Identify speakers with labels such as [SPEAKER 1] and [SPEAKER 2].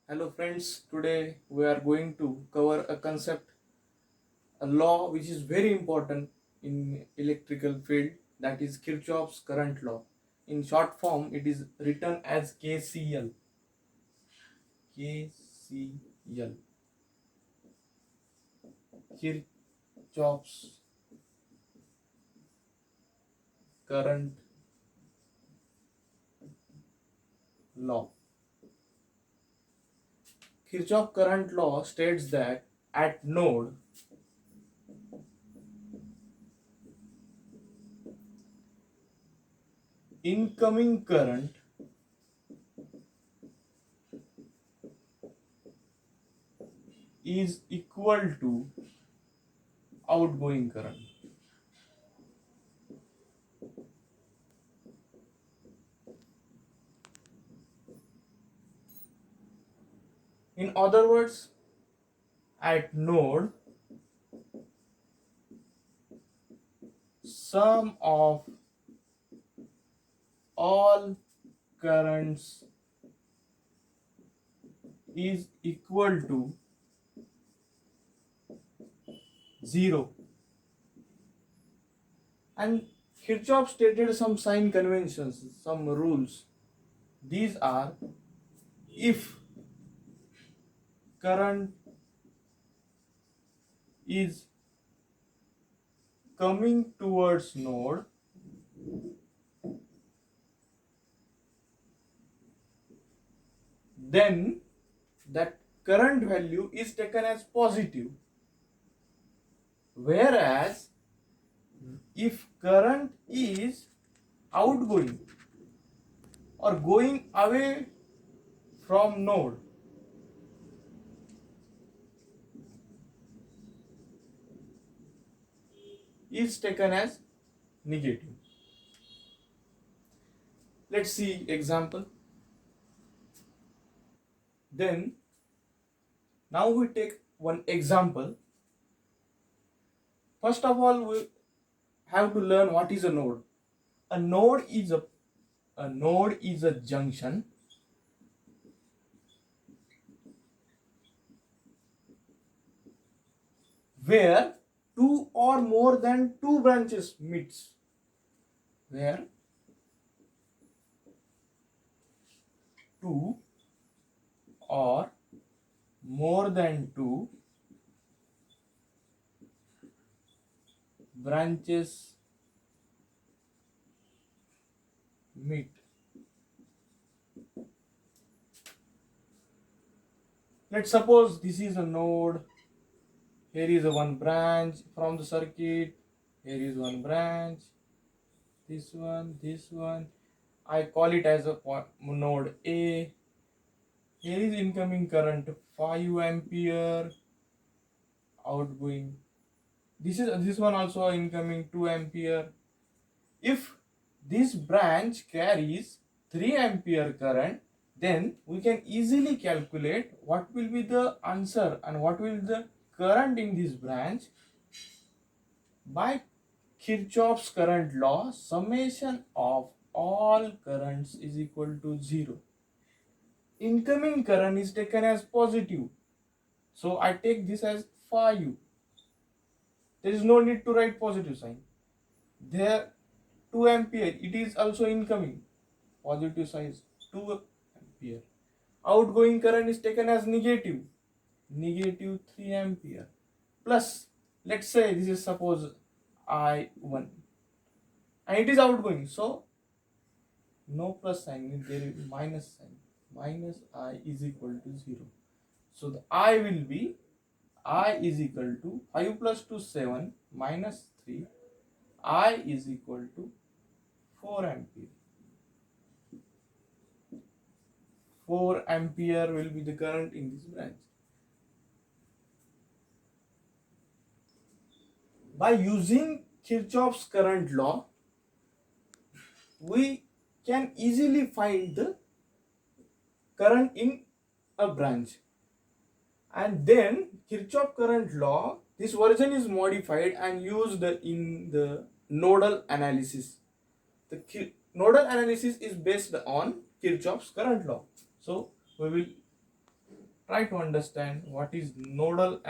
[SPEAKER 1] Hello friends, today we are going to cover a concept, a law which is very important in electrical field, that is Kirchhoff's current law. In short form it is written as KCL. KCL. Kirchhoff's current law. Kirchhoff current law states that at node incoming current is equal to outgoing current. In other words, at node sum of all currents is equal to 0. And Kirchhoff stated some sign conventions, some rules. These are: if current is coming towards node, then that current value is taken as positive. Whereas if current is outgoing or going away from node, is taken as negative. Let's see example. Then now we take one example. First of all, we have to learn what is a node. A node is a junction where two or more than two branches meets. Where two or more than two branches meet. Let's suppose this is a node. Here is a one branch from the circuit. Here is one branch. This one. I call it as a node A. Here is incoming current 5 ampere, outgoing. This one also incoming 2 ampere. If this branch carries 3 ampere current, then we can easily calculate what will be the answer and what will be the current in this branch by Kirchhoff's current law. Summation of all currents is equal to 0. Incoming current is taken as positive, so I take this as phi u. There is no need to write positive sign. There 2 ampere, it is also incoming, positive size 2 ampere. Outgoing current is taken as negative 3 ampere, plus let's say this is suppose I1 and it is outgoing, so no plus sign, there is minus sign, minus I is equal to 0. So the I will be I is equal to 5 plus 2 7 minus 3. I is equal to 4 ampere. 4 ampere will be the current in this branch. By using Kirchhoff's current law, we can easily find the current in a branch. And then Kirchhoff current law, this version is modified and used in the nodal analysis. The nodal analysis is based on Kirchhoff's current law. So we will try to understand what is nodal